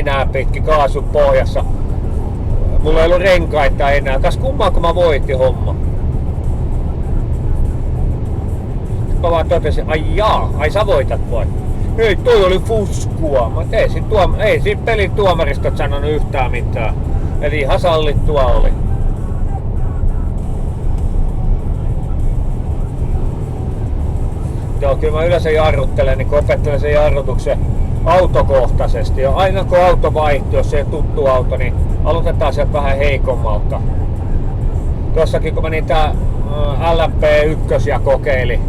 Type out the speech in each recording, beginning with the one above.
enää pitkin kaasun pohjassa. Mulla ei ollut renkaita enää. Kas kummaa kun mä voitin homma. Mä vaan totesin, ai sä voitat vai? Ei, toi oli fuskua. Mä ei siinä pelin tuomaristot sanonut yhtään mitään. Eli ihan sallittua oli. Joo, kyllä mä yleensä jarruttelen, niin opettelen sen jarrutuksen autokohtaisesti. Ja aina kun auto vaihtuu, jos se tuttu auto, niin aloitetaan sieltä vähän heikommalta. Tuossakin kun mä niitä LMP1 kokeilin,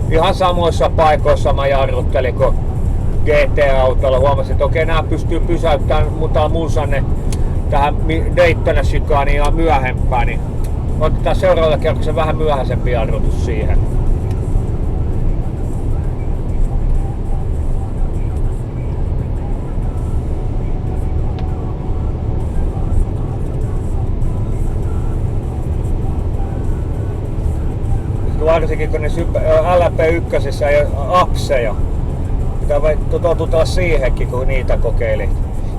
ihan samoissa paikoissa mä jarruttelin kuin GT-autolla. Huomasin, että okei, nää pystyy pysäyttämään mulsanne tähän Daytona chicaniin ja myöhempään, niin otetaan seuraavalla kerroksella vähän myöhäisempi jarrutus siihen. Varsinkin kun ne LP1 ei ole apseja. Pitää totutella siihenkin, kun niitä kokeilin.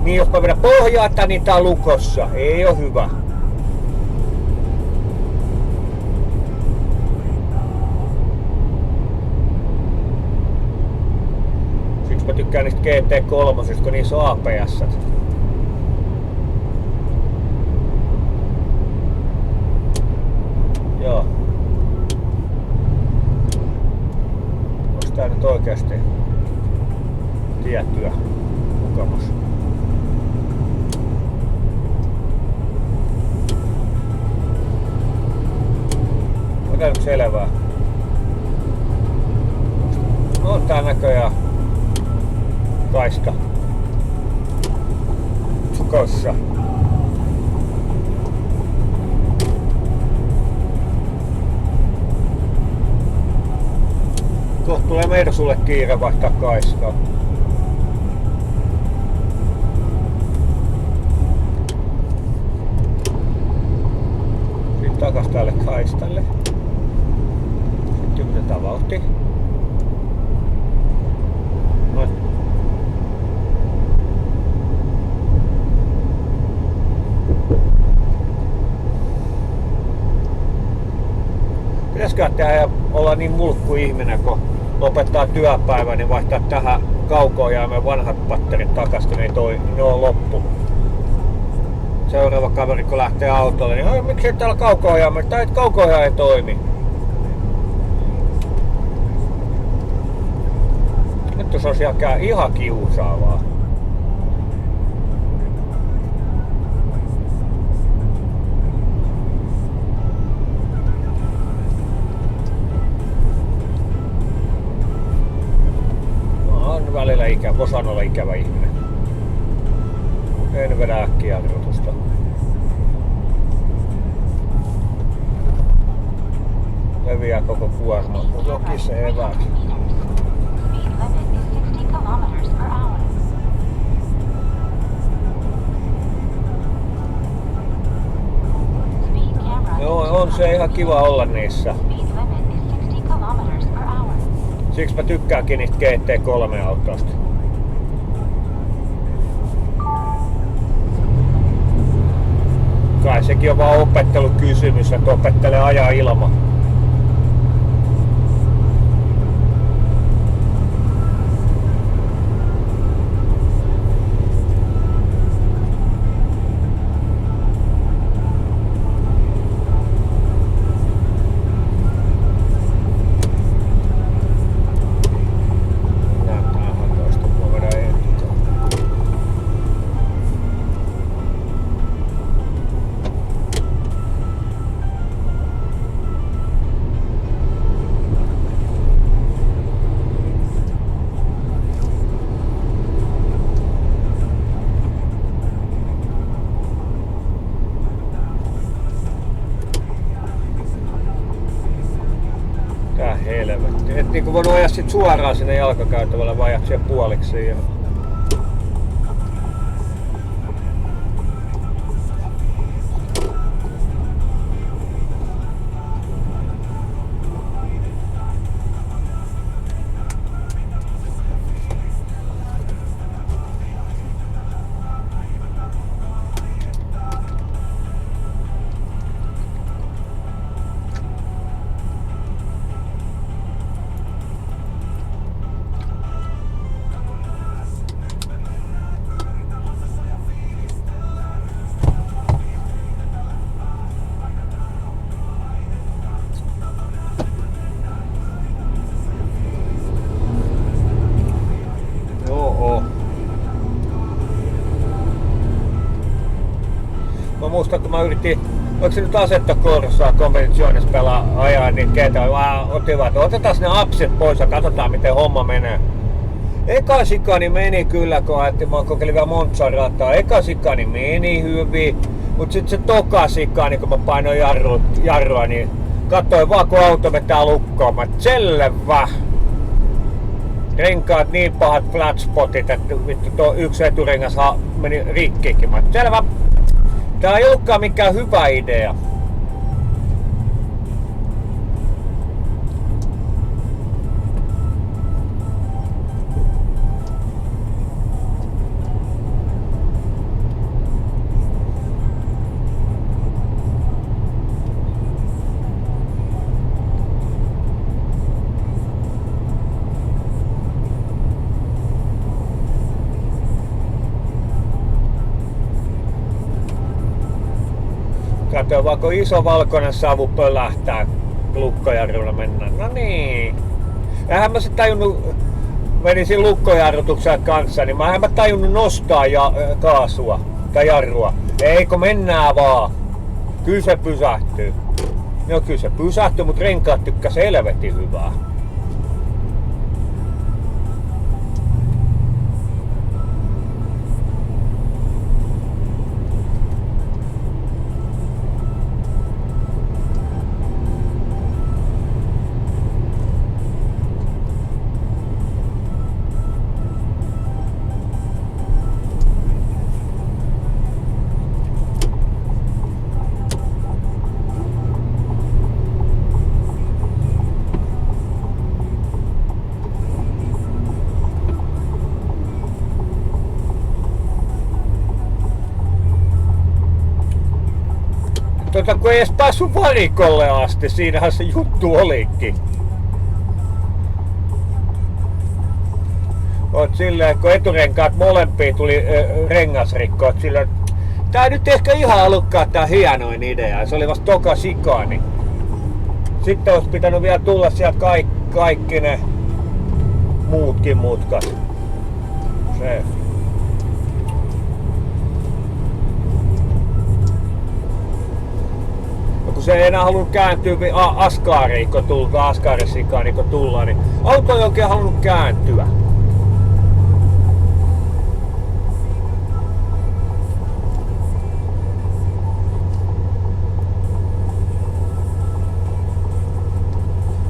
Niin jos mä vedän pohjaa, että niitä on lukossa. Ei oo hyvä. Siksi mä tykkään niistä GT3, kun niissä on APS. Joo. Tää nyt oikeasti tiettyä mukamus. Onko selvää? On tää näköjään kaista tukossa. Kohta tulee Mersulle kiire vaihtaa kaistaa. Sitten takas tälle kaistalle. Sitten yritetään vauhti. Noin. Pitäisikö tehdä ja olla niin mulkku ihminen, kun lopettaa työpäivän, niin vaihtaa tähän kauko-ohjaimen vanhat patterit takas, kun ne on loppu. Seuraava kaveri kun lähtee autolle, niin miksi täällä kauko-ohjaimen? Tai kauko-ohjaaja ei toimi. Nyt se on siellä ihan kiusaavaa. Välillä osaan olla ikävä ihminen. En vedä äkkiä jarrutusta. Leviää koko kuorma. Jokin se evät. Joo, on se ihan kiva olla niissä. Siksi mä tykkäänkin niistä GT3-autoista. Kai sekin on vaan opettelukysymys, että opettelee ajaa ilman. Helvetti. Et niinku voinut ajaa sit suoraan sinne jalkakäytävälle, vaan ajat siihen puoliksi. Ja... muistan, kun mä yritin, oliko se nyt Assetto Corsaa Competitionissa ajaa, niin ketä ottivat, että otetaan ne apsit pois ja katsotaan miten homma menee. Eka sikani meni kyllä, kun ajattelin, mä kokeilin vielä Monzan rataa. Eka sikani meni hyvin, mut sit se toka sikani, kun mä painoin jarrua, niin katsoin vaan kun auto vetää lukkoon. Mä selvä! Renkaat niin pahat flat spotit, että vittu tuo yksi eturengas meni rikkikin. Mä selvä! Tää ei ollutkaan mikään hyvä idea. Katsoin vaikka iso valkoinen savu pölähtää lukkojarrulla mennään. No niin. Eihän mä sit tajunnut, menisin lukkojarrutuksen kanssa, niin mä tajunnut nostaa kaasua tai jarrua. Eikö mennään vaan. Kyllä se pysähtyy. No kyllä se pysähtyy, mut renkaat tykkäs helvetin hyvää. Kun ei edes päässyt varikolle asti, siinähän se juttu olikin. Oot silleen, kun eturenkaat molempiin tuli rengasrikko, oot silleen, tää nyt ehkä ihan ollutkaan tää hienoin idea, se oli vasta toka sikani. Sitten olisi pitänyt vielä tulla sieltä kaikki ne muutkin mutkat. Se. Kun se ei enää halunnut kääntyä askaariin, kun tullaan, askaarisikaan kun tullaan, niin auto ei oikein halunnut kääntyä.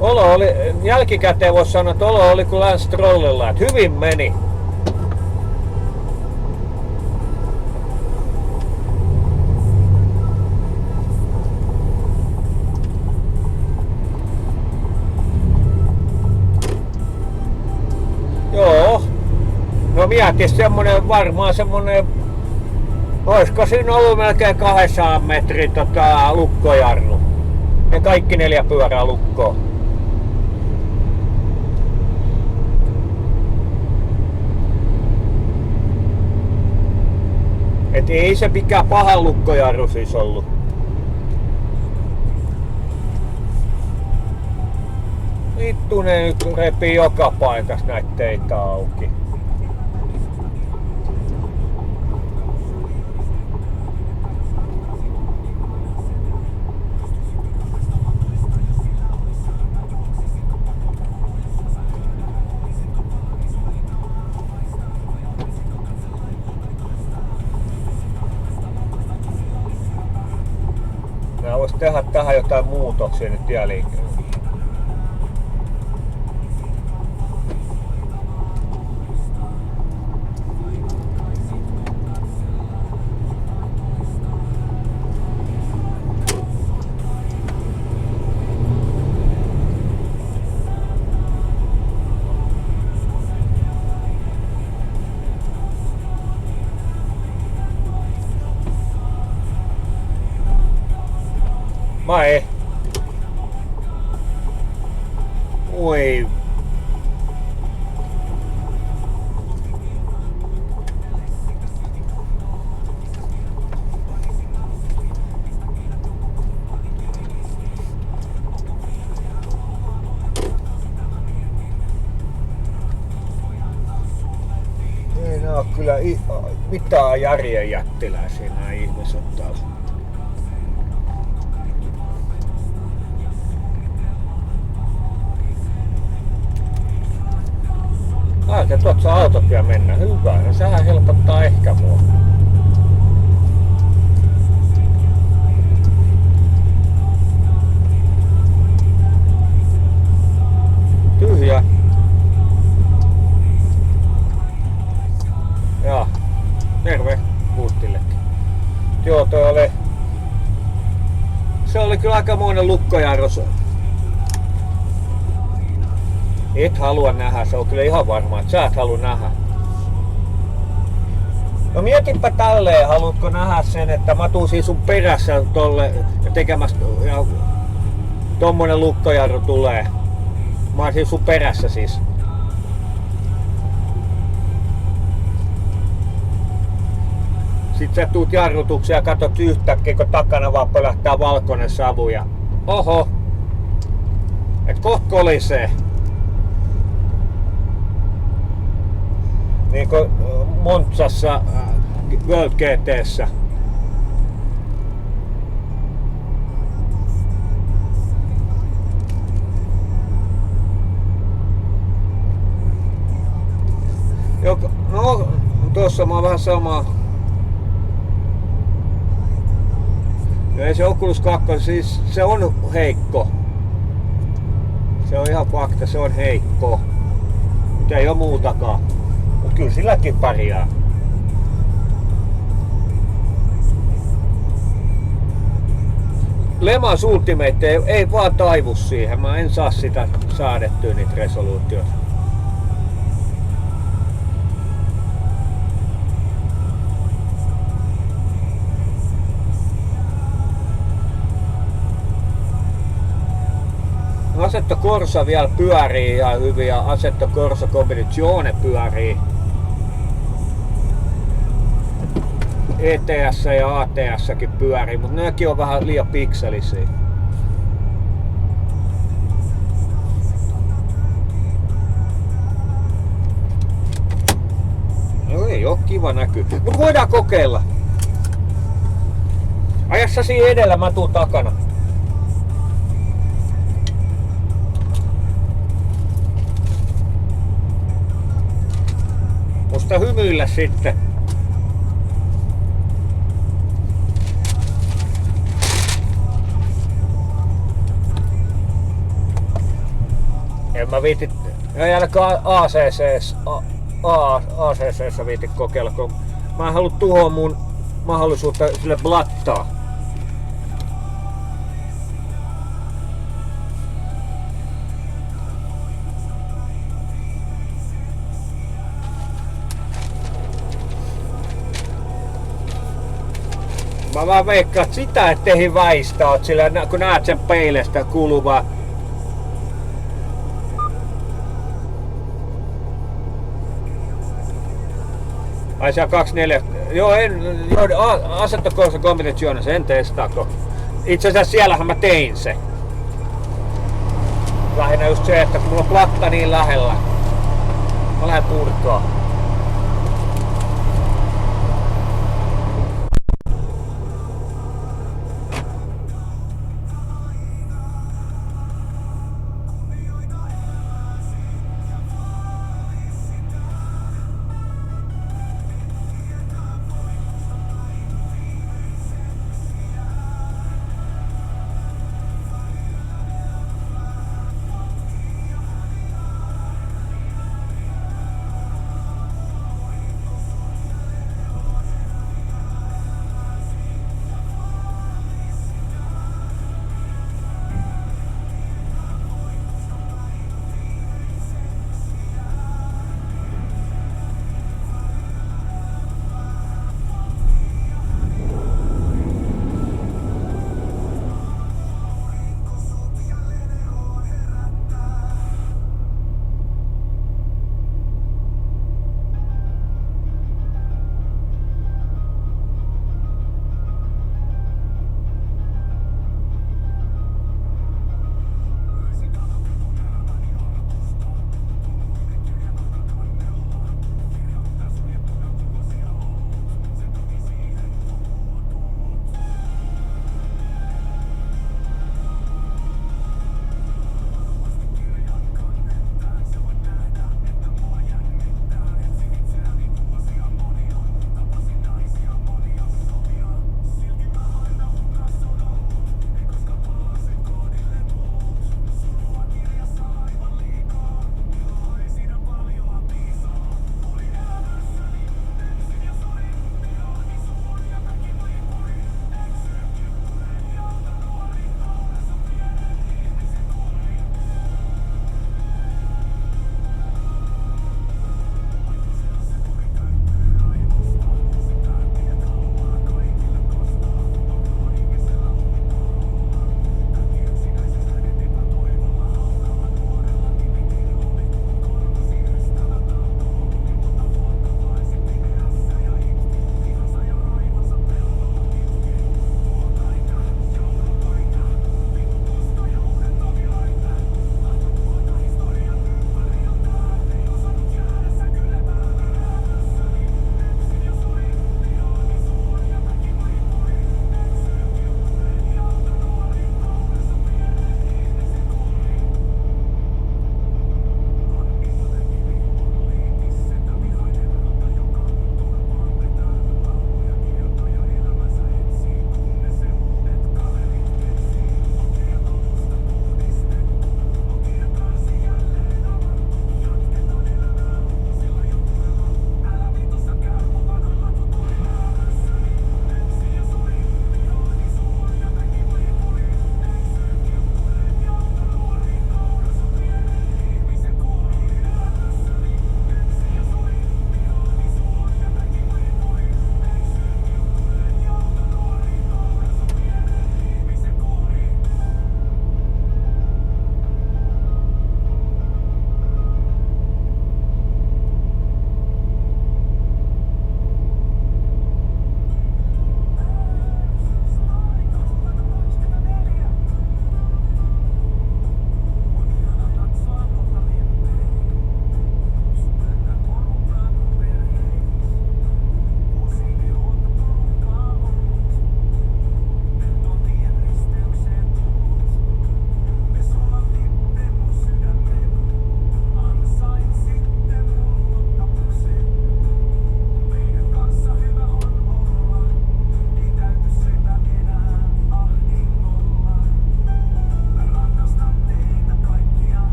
Olo oli, jälkikäteen voisi sanoa, että olo oli kuin Lance Strollilla, että hyvin meni. Joo. No mietin varmaan semmonen, oisko siinä ollut melkein 200 metrin lukkojarru. Ne kaikki 4 pyörää lukkoon. Et ei se mikään paha lukkojarru siis ollut. Vittu ne nyt repii joka paikassa näitä teitä auki. Nää vois tehdä tähän jotain muutoksia nyt tieliikenteeseen. Vai. Oi. Ei nää oo kyllä mitään järjen jättiläisiä nää ihmiset taas. Ajattelin, tuot saa autot vielä mennä. Hyvä, no sehän helpottaa ehkä mua. Tyhjä. Jaa, terve Kuuttillekin. Joo, se oli kyllä aikamoinen lukkojarrus. Et halua nähdä, se on kyllä ihan varma, että sä et halua nähdä. No mietipä tälleen, haluatko nähdä sen, että mä tuun siis sun perässä tolle tekemästä ja tommonen lukkojarru tulee. Mä oon siis sun perässä siis. Sitten sä tuut jarrutukseen ja katsot yhtäkkiä, kun takana vaan pölähtää valkoinen savu ja oho, et kohta kolisee. Niin kuin Montsassa World GT:ssä. No, tuossa mä oon vähän samaa. Ja ei se Oculus 2, siis se on heikko. Se on ihan fakta, se on heikko. Mutta ei oo muutakaan. Mut kyllä silläkin pärjää. Lemas Ultimate ei vaan taivu siihen. Mä en saa sitä säädettyä niitä resoluutioita. Assetto Corsa vielä pyörii ihan hyvin ja Assetto Corsa Competizione pyörii. ETS ja ATSkin pyörii, mutta nämäkin on vähän liian pikselisiä. No ei oo kiva näkyy, mutta voidaan kokeilla. Ajassa siinä edellä, mä tuun takana. Musta hymyillä sitten. En mä viitit, ei ainakaan ACC:ssä viitit kokeilla, kun mä en halua tuhoa mun mahdollisuutta sille blattaa. Mä vaan veikkaan, että sitä ettei väistä oot sillä, kun näet sen peilestä kuuluvaa. Ai siellä 24. Joo, Assetto Corsa Competizione, sen testaako. Itse asiassa siellähän mä tein se. Lähinnä just se, että kun mulla on platta niin lähellä. Mä lähden purkaa.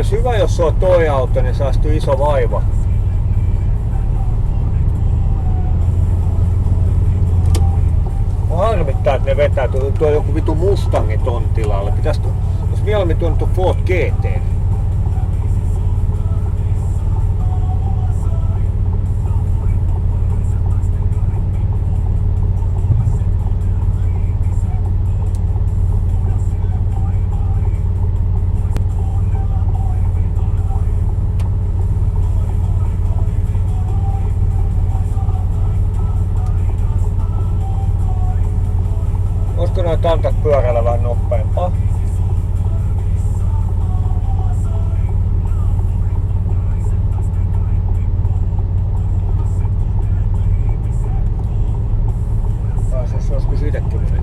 olisi hyvä, jos se on toi auto, niin säästyy iso vaiva. Harmittaa, että ne vetää. Tuo joku vitu Mustangi ton tilalle. Pitäis jos mieluummin tuon Ford GT. Olisiko noita antaa pyöräillä vähän nopeampaa? Pääsis joskus itekin meni.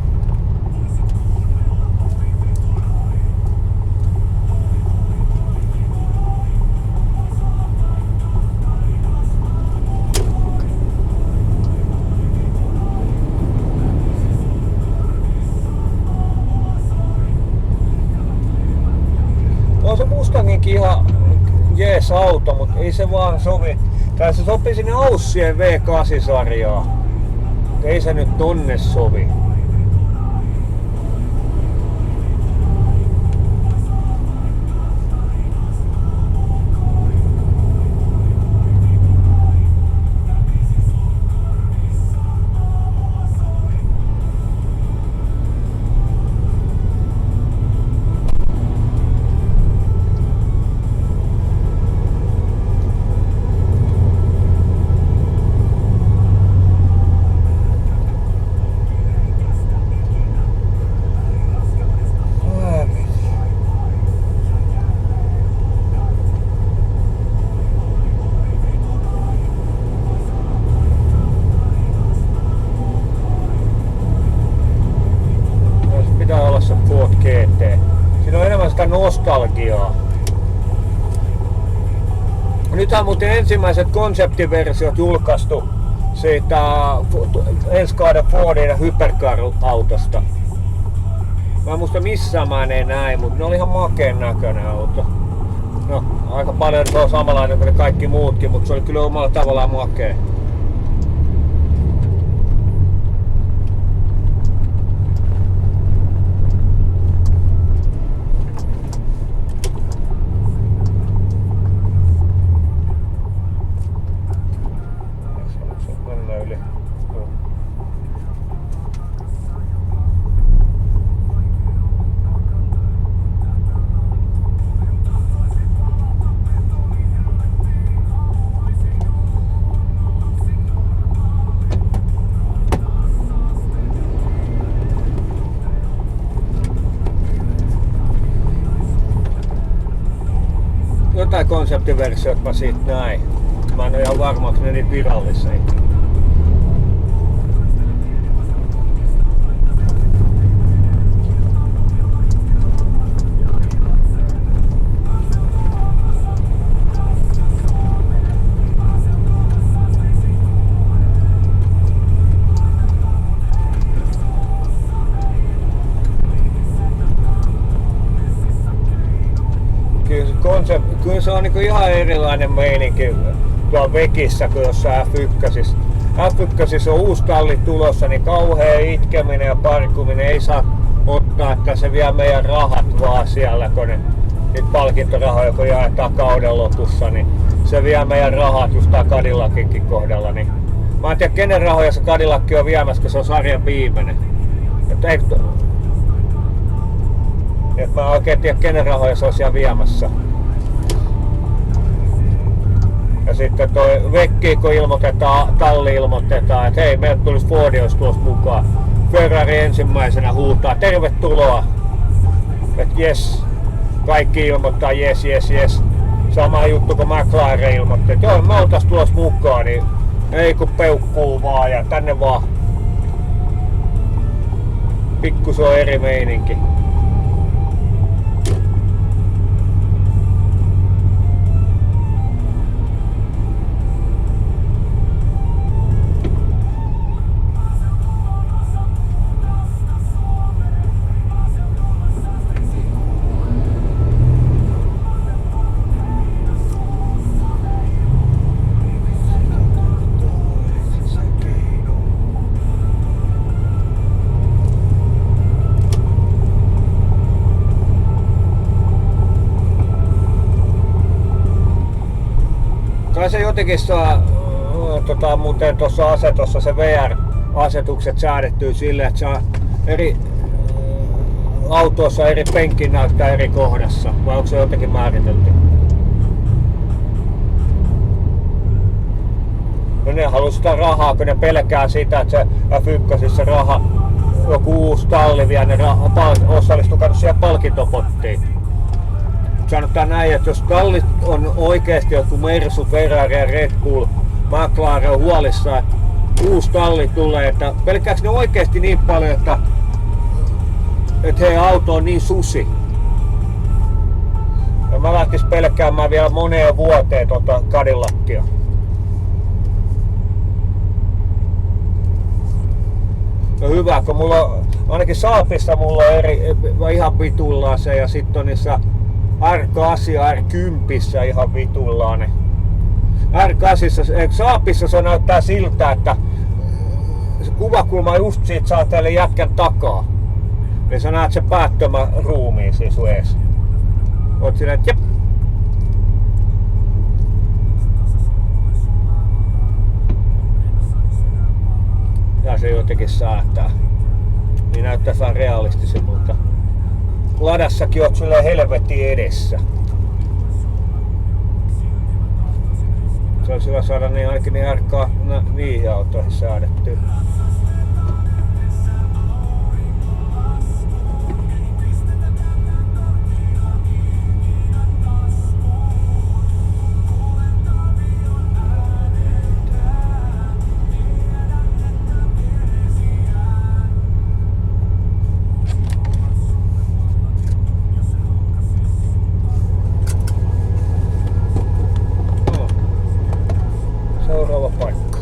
Se Mustanginkin ihan jees auto, mutta ei se vaan sovi. Tai se sopii sinne Aussien V8-sarjaan. Ei se nyt tonne sovi. Ford GT. Siinä on enemmän sitä nostalgiaa. Nythän muuten ensimmäiset konseptiversiot julkaistu siitä ensi kauden Fordin Hypercar-autosta. Mä en muista missään mä en näin, mutta ne oli ihan makeen näköinen auto. No, aika paljon se on samanlainen kuin kaikki muutkin, mutta se oli kyllä omalla tavallaan makea. Jotain konseptiversioita mä siitä näin. Mä en oo ihan varma, onko ne niin virallisia. Kyllä se on niinku ihan erilainen meininki tuolla Vekissä kuin jossain F1. F1 on uusi talli tulossa, niin kauhea itkeminen ja parkuminen ei saa ottaa, että se vie meidän rahat vaan siellä, kun niitä palkintorahoja, kun jaetaan kauden lopussa, niin se vie meidän rahat just tää Cadillacin kohdalla. Niin mä en tiedä, kenen rahoja se Cadillac on viemässä, kun se on sarjan viimeinen. Et mä en oikein tiedä, kenen rahoja se on siellä viemässä. Ja sitten toi Vekki, kun talli ilmoitetaan, että hei, meiltä tulisi Fordi olisi tuossa mukaan. Ferrari ensimmäisenä huutaa, tervetuloa. Että jes, kaikki ilmoittaa jes, jes, jes. Sama juttu kun McLaren ilmoitti, että joo, me oltais tulossa mukaan, niin ei kun peukkuu vaan ja tänne vaan. Pikku se on eri meininki. Kyllä se jotenkin saa, muuten tuossa asetossa se VR-asetukset säädettyy sille, että saa eri autoissa eri penkin näyttää eri kohdassa, vai onko se jotenkin määritelty? No ne haluaa sitä rahaa, kun ne pelkää sitä, että se F1 se raha, joku uusi talli vie, ne osallistuu siihen palkintopottiin. Sanotaan näin, että jos tallit on oikeasti joku Mersu, Ferrari ja Red Bull, McLaren on huolissaan, että uusi talli tulee, että pelkääkö ne oikeasti niin paljon, että heidän auto on niin susi. Ja mä lähtis pelkäämään vielä moneen vuoteen Cadillackia. No hyvä, kun mulla on, ainakin Saapissa mulla on ihan vitullaan se ja sitten on niissä R8 ja R10 ihan vitullaan ne. R8, Saapissa se näyttää siltä, että se kuvakulma just siitä saa teille jätkän takaa. Ja sä näet se päättömän ruumiin siis sun ees. Oot silleen, että jep. Ja se jotenkin säätää. Niin näyttää vähän realistisemmalta. Ladassakin oot silleen helvetin edessä. Se olisi hyvä saada niin ainakin niin niihin autoihin säädettyä. Seuraava paikka.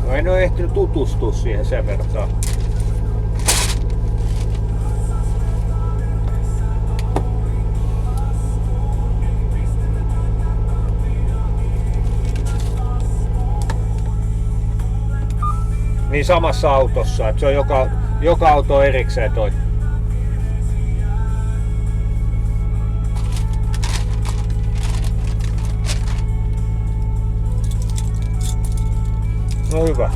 No en ole ehtinyt tutustua siihen sen verran. Niin samassa autossa, että se on joka auto erikseen toi. No hyvä.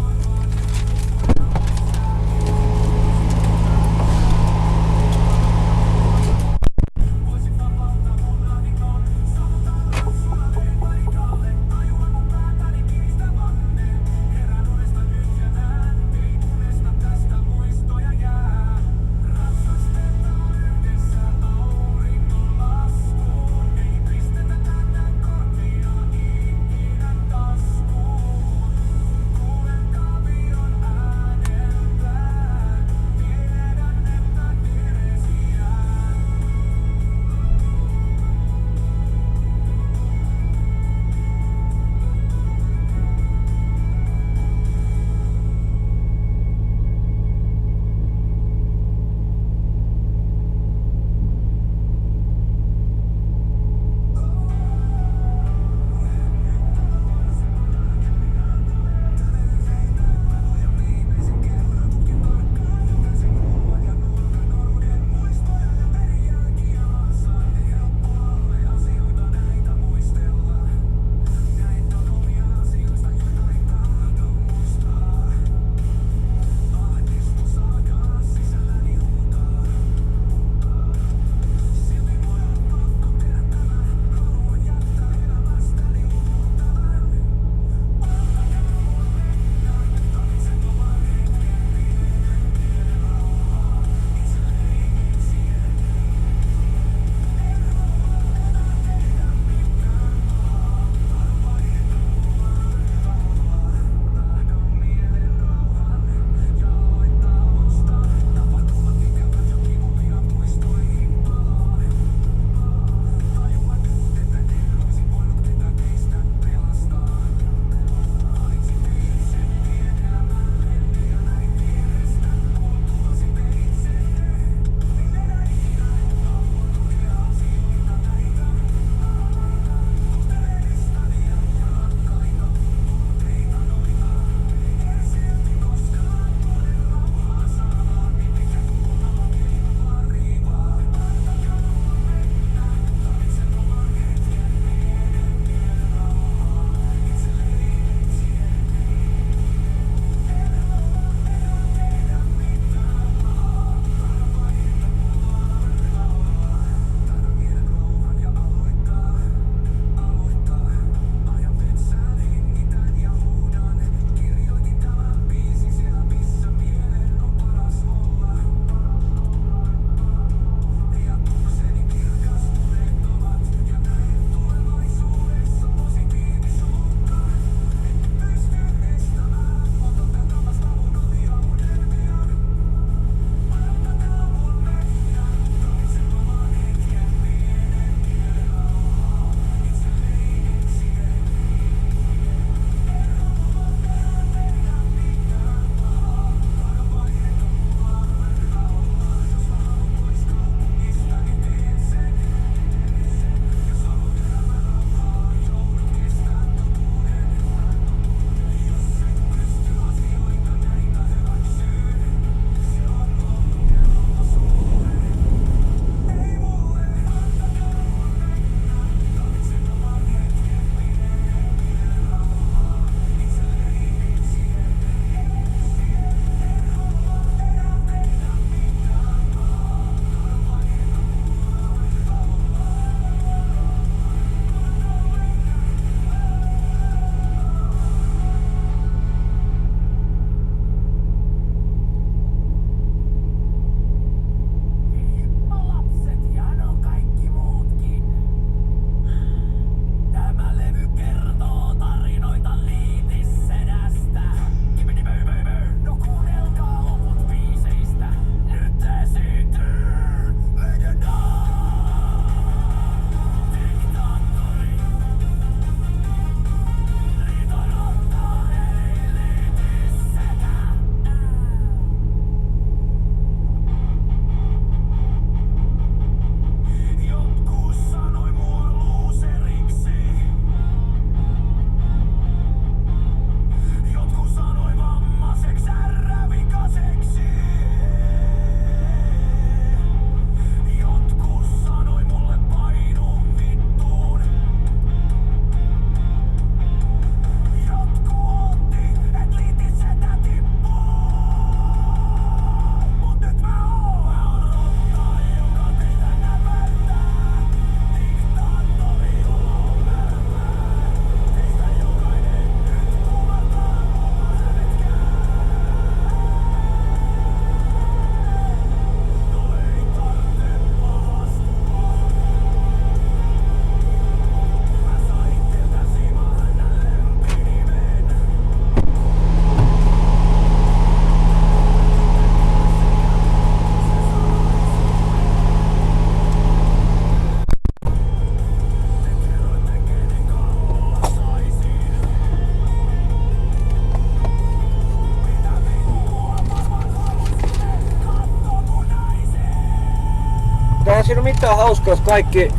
siinä ole mitään hauskaa, jos kaikki...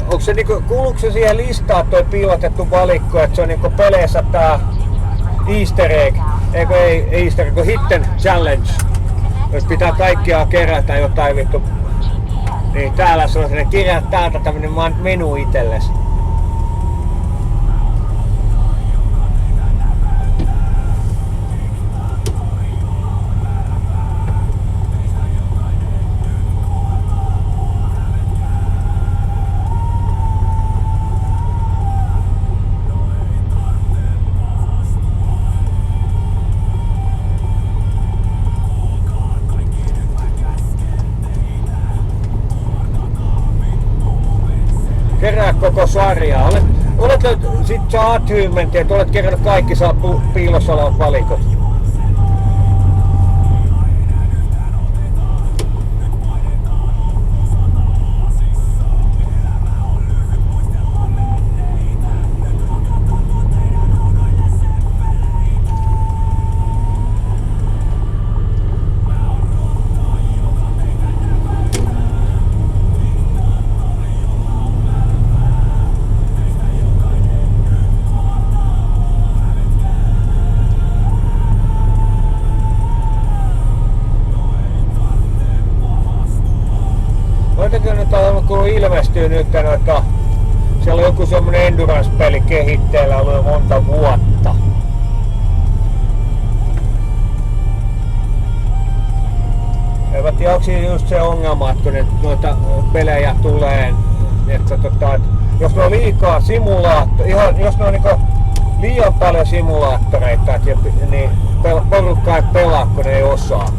Onko se niinku, kuuluuko se siihen listaan toi piilotettu valikko, että se on niinku peleissä tää Easter egg, ei Easter egg, Hidden Challenge. Jos pitää kaikkia kerätä jotain vittu. Niin täällä se on se, kirjaa täältä tämmönen menu itsellesi. Kerää koko sarjaa. Sit sä achievementin, että olet kerännyt kaikki piilossa olevat valikot. Kun ilmestyy nyt, että siellä on joku semmonen endurance-peli kehitteellä ollut jo monta vuotta. En mä tiedä, onko siinä just se ongelma, että kun noita pelejä tulee, että jos ne on liikaa jos ne on niinku liian paljon simulaattoreita, niin porukka ei pelaa, kun ne ei osaa.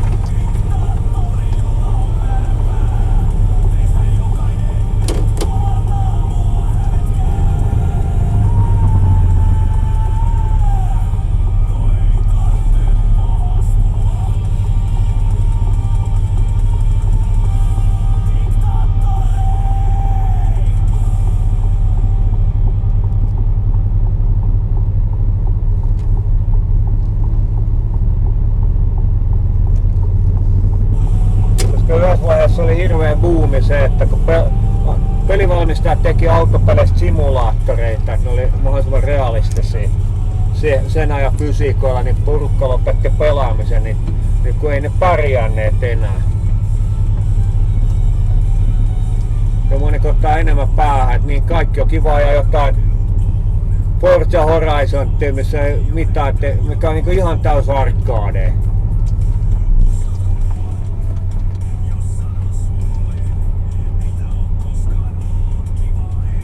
Yhdessä vaiheessa oli hirveä buumi se, että kun pelivalmistajat teki autopeleistä simulaattoreita, että ne oli mahdollisimman realistisia sen ajan fysiikoilla, niin porukka lopetti pelaamisen, niin kun ei ne pärjänneet enää. Ja moni ottaa enemmän päähän, että niin kaikki on kivaa ja jotain Forza Horizon, missä ei mitään, mikä on niin ihan täys arcade.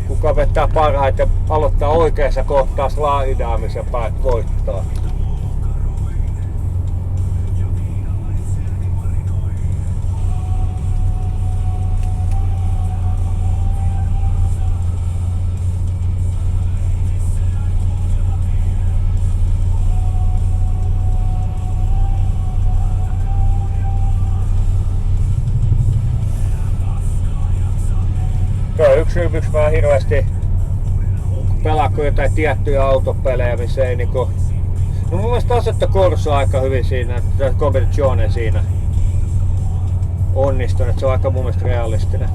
Kuka vetää parhaiten aloittaa oikeassa kohtaa slaidaamisen päät voittaa. Yksi syy, miksi mä hirveästi pelaanko jotain tiettyjä autopelejä, missä ei niinku... No mun mielestä Assetto Corsa on aika hyvin siinä, että Competizione siinä onnistunut, että se on aika mun mielestä realistinen.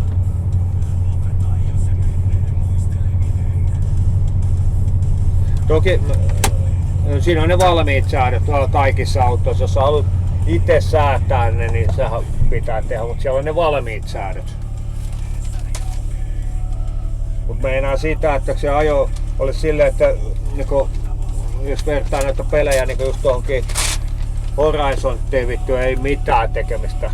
Toki siinä on ne valmiit säädöt kaikissa autoissa, jos haluat itse säätää ne, niin sehän pitää tehdä, mutta siellä on ne valmiit säädöt. Mutta meinaa sitä, että se ajo olisi silleen, että niinku, jos vertaa näitä pelejä niinku just tuohonkin Horizontiin vittu, ei mitään tekemistä.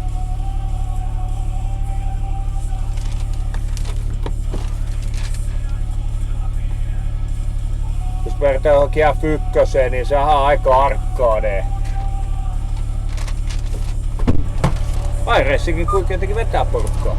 Jos vertaa johonkin F1, niin sehän on aika arcade. iRacingin kuitenkin vetää porukkaa.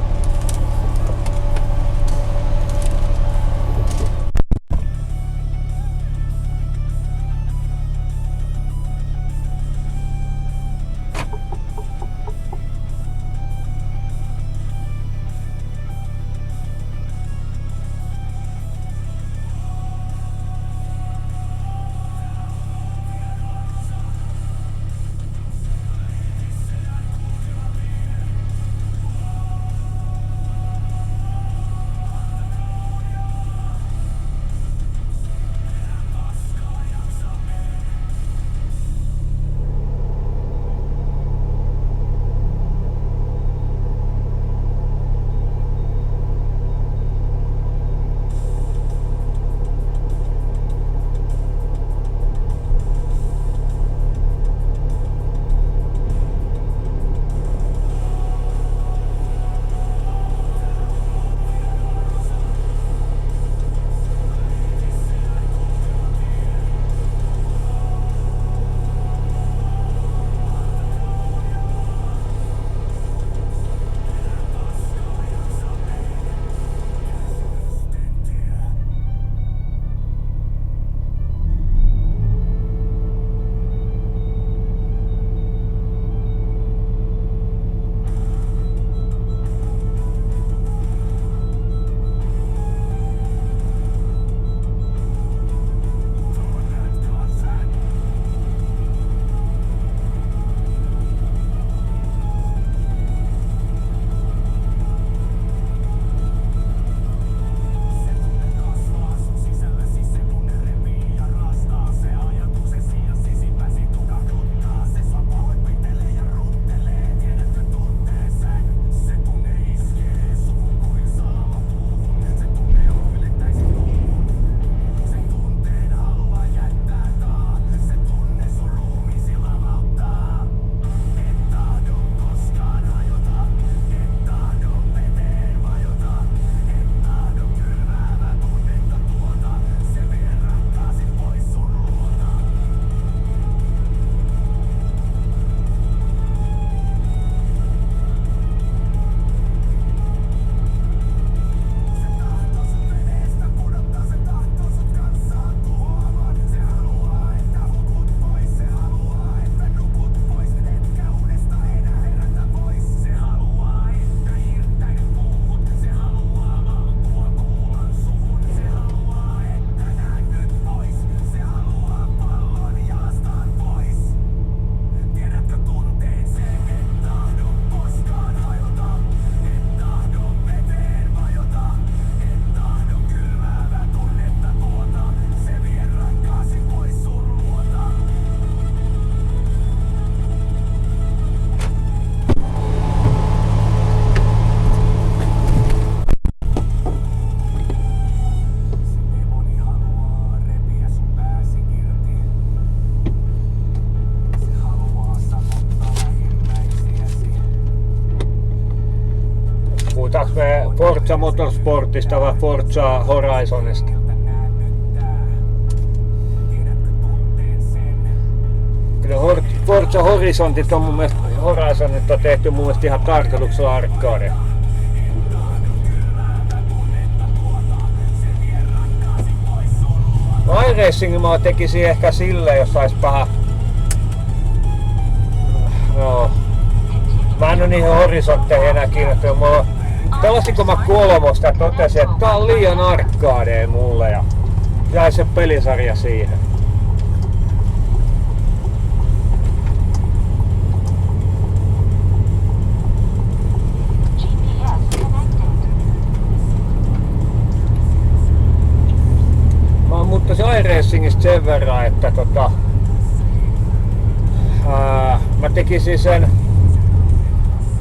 Forza Motorsportista vai Forza Horizonista? Kyllä Forza Horizontit on mun mielestä, Horizonit on tehty mun mielestä ihan tarkoituksella arcadea. iRacingin mä tekisin ehkä sille, jos sais vähän... No. Mä en oo niihin horisontteihin enää kiinnostunut. Pelasinko mä kolmosta ja totesin, että tää on liian arcadea mulle ja jäi se pelisarja siihen. Mä muuttaisin iRacingista sen verran, että mä tekisin sen,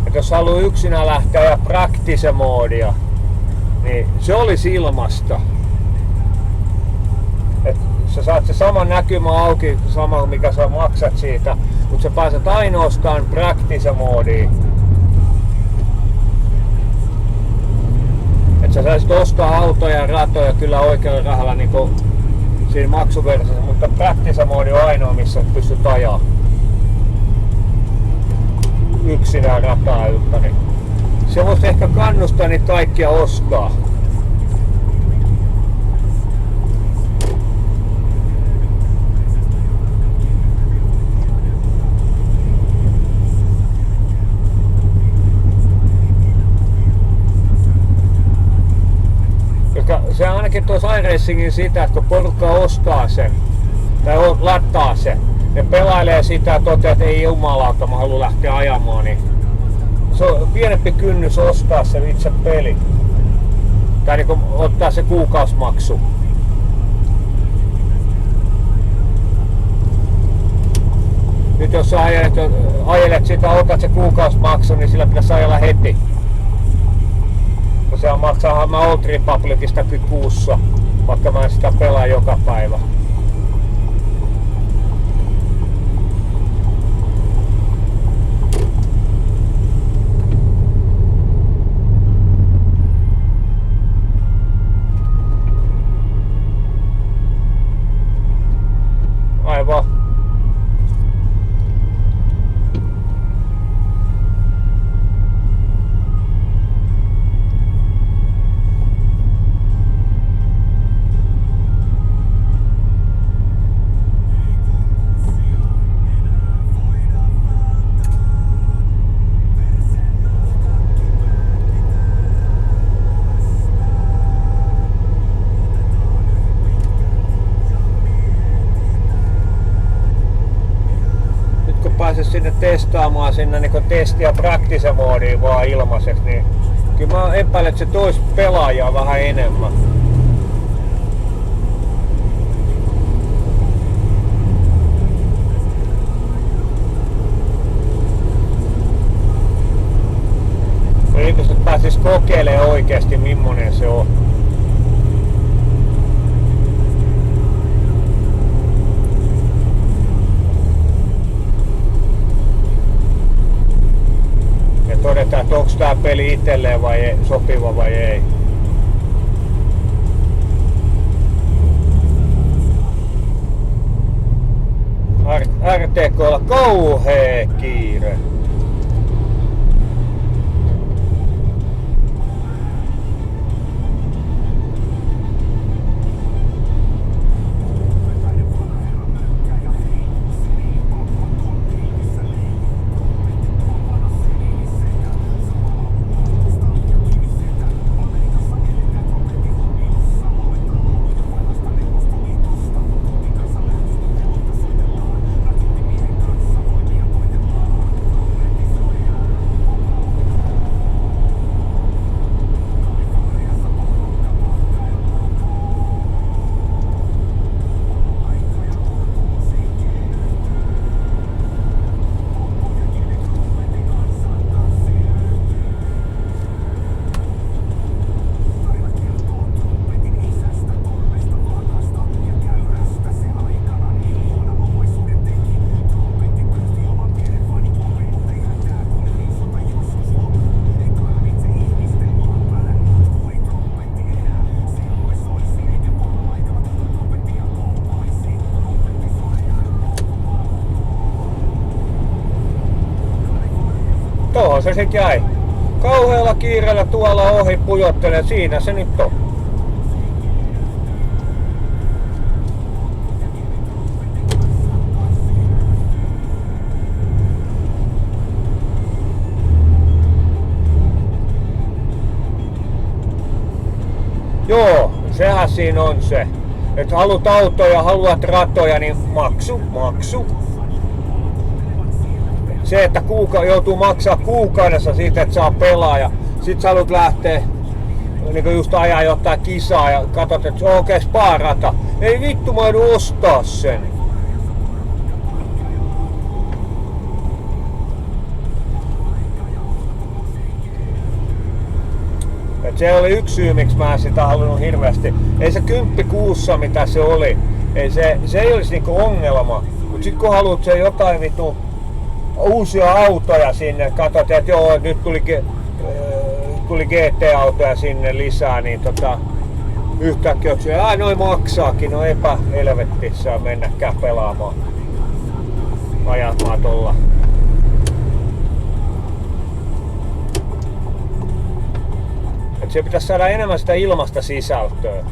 että jos haluaa yksinä lähteä ja praktise moodia, niin se olisi ilmasta. Et sä saat se sama näkymä auki, sama mikä sä maksat siitä, mutta sä pääset ainoastaan praktise moodiin. Et sä saisit ostaa autoja ja ratoja kyllä oikealla rahalla niinku siinä maksuversiossa, mutta praktise moodi on ainoa missä pystyt ajaa yksinään rataa ympäri. Se voisi ehkä kannustaa niitä kaikkia ostaa. Koska se ainakin tuossa iRacingin sitä, että kun porukka ostaa sen tai lataa sen, ne pelailee sitä ja toteaa, että ei jumalauta, mä haluan lähteä ajamaan, niin se on pienempi kynnys ostaa se itse peli. Tai niin ottaa se kuukausimaksu. Nyt jos sä ajelet sitä, otat se kuukausimaksu, niin sillä pitäisi ajella heti. Koska se maksaa mä Old Republicista kuussa, vaikka mä en sitä pelaa joka päivä. Aivan. Pääsis sinne testaamaan sinne niin testi- ja praktisen moodiin vaan ilmaiseksi, niin kyllä mä epäilen, että se toisi pelaajaa vähän enemmän. Ihmiset pääsis kokeilemaan oikeesti millainen se on. Todetaan, että onko tämä peli itselleen vai ei, sopiva vai ei. RTK:lla kauhea kiire. tuossa se jäi. Kauhealla kiireellä tuolla ohi pujottelee, siinä se nyt on. Joo, sehän siinä on se. Että haluat autoja, haluat ratoja, niin maksu. Se, että joutuu maksaa kuukaudessa siitä, että saa pelaa ja sit sä haluat lähteä niin just ajaa jotain kisaa ja katsot, että se on oikein spa-rata. Ei vittu, mä joudun ostaa sen. Et se oli yksi syy, miksi mä en sitä halunnut hirveästi. Ei se 10 kuussa, mitä se oli. Se ei olisi niinku ongelma. Mut sit kun haluat se jotain vittu uusia autoja sinne, katsot, että joo, nyt tuli GT-autoja sinne lisää, niin yhtäkkiä noin maksaakin, no eipä helvettissä mennäkään pelaamaan. Ajamaan tuolla. Et se pitäisi saada enemmän sitä ilmasta sisältöä.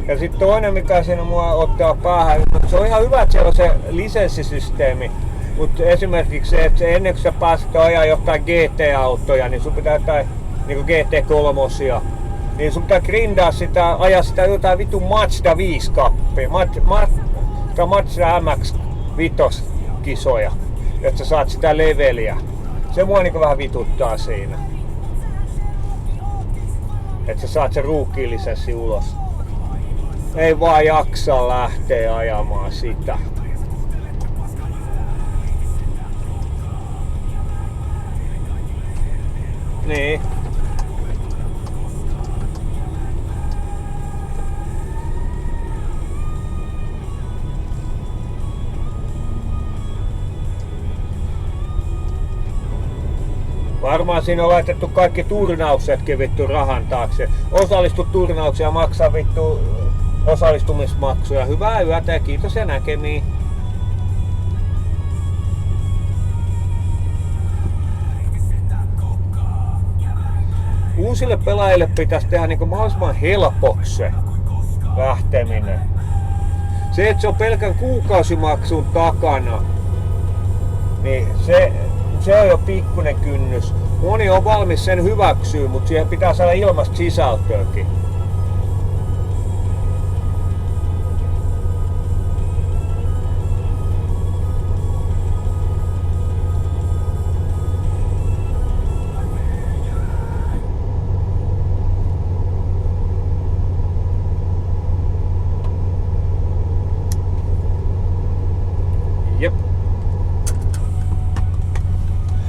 Ja sitten toinen, mikä siinä mua ottaa päähän, se on ihan hyvä, että siellä on se lisenssisysteemi. Mutta esimerkiksi se, että ennen kuin sä pääset ajaa jotain GT-autoja, niin sun pitää jotain niin GT3, niin sun pitää grindaa sitä, ajaa sitä jotain vitun Mazda 5 kappia, Mazda MX-5 kisoja, että sä saat sitä leveliä. Se mua niin vähän vituttaa siinä. Että sä saat sen ruukki-lisenssi ulos. Ei vaan jaksa lähteä ajamaan sitä. Niin. Varmaan siinä on laitettu kaikki turnauksetkin vittu rahan taakse. Osallistu turnaukseen ja maksaa vittu osallistumismaksuja. Hyvää yötä ja kiitos ja näkemiin. Uusille pelaajille pitäisi tehdä niin mahdollisimman helpoksi se lähteminen. Se, että se on pelkän kuukausimaksun takana, niin se on jo pikkuinen kynnys. Moni on valmis sen hyväksyä, mutta siihen pitää saada ilmasta sisältöäkin. Jep.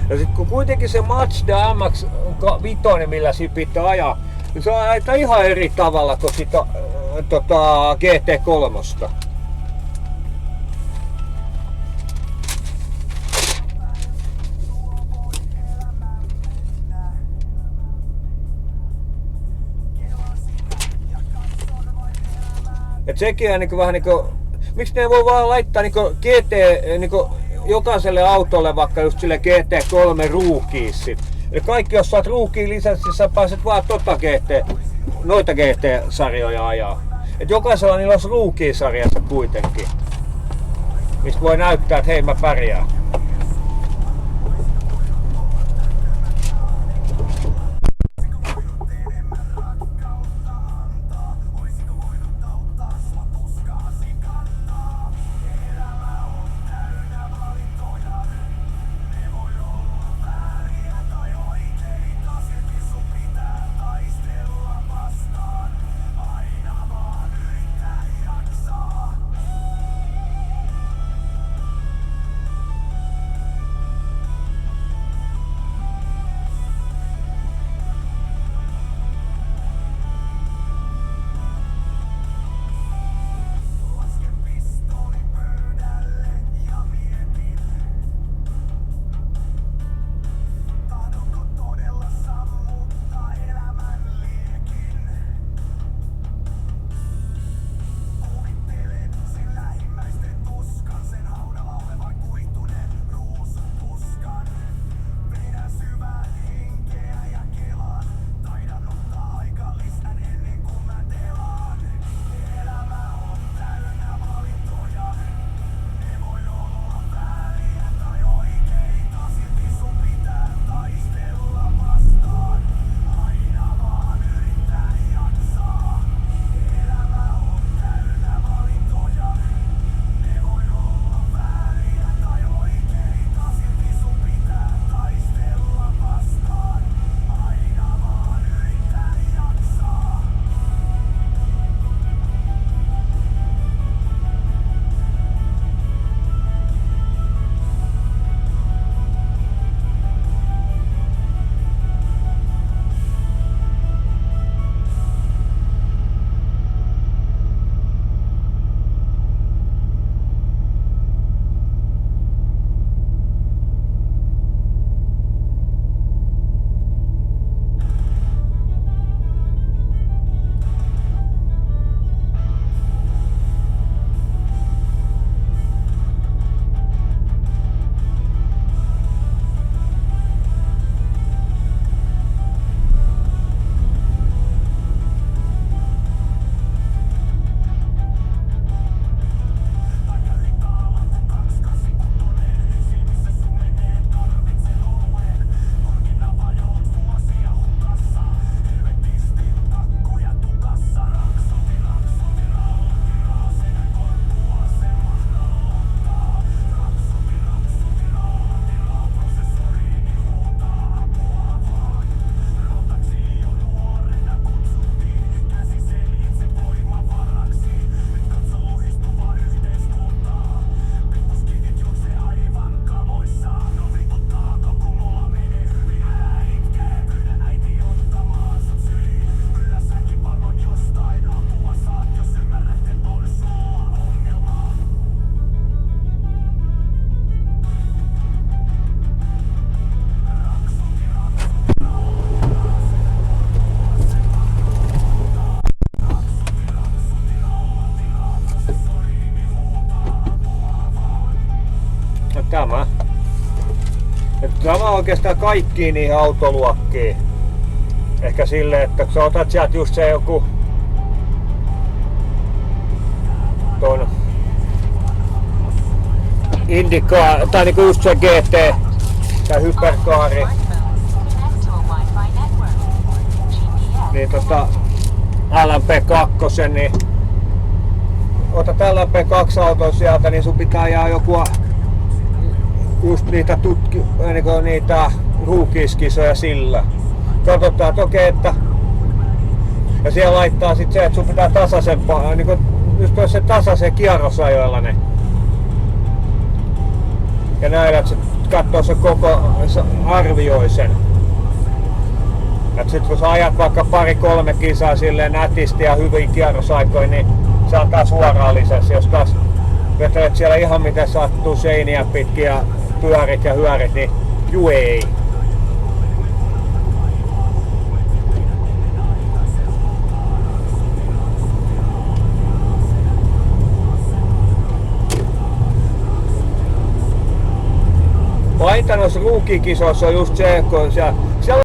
Ja sit kun kuitenkin se Mazda MX-5, millä siinä pitää ajaa, niin se on ihan eri tavalla kuin sitä GT3. Et sekin on niinku vähän niinku, miksi ne voi vaan laittaa niinku GT niinku jokaiselle autolle vaikka just sille GT3 ruukiissit. Eli kaikki jos saat ruukiin lisenssissä pääset vaan noita GT-sarjoja ajaa. Et jokaisella niillä olisi ruukiisarjassa kuitenkin. Mistä voi näyttää, että hei mä pärjään. Sama oikeastaan kaikkiin niihin autoluokkiin. Ehkä silleen, että kun sä otat sieltä just se joku ton Indica, tai niinku just se GT tai Hypercari. Niin LMP2, niin otat LMP2 auton sieltä, niin sun pitää ajaa joku just niitä niitä ruukiskisoja sillä. Katsotaan, että okei, että ja siellä laittaa sit se, että sun pitää tasaisen, niinku just se tasaisen kierrosajoilla ne. Ja näin, että se katsoo se koko, se arvioi sen. Et sit kun sä ajat vaikka 2-3 kisaa silleen nätisti ja hyvin kierrosaikoin, niin saa taas suoraan lisäsi. Jos taas vetelet siellä ihan miten sattuu seiniä pitkin ja pyörit ja hyörit, niin juu ei. Pahinta noissa ruukikisoissa on just se, kun siellä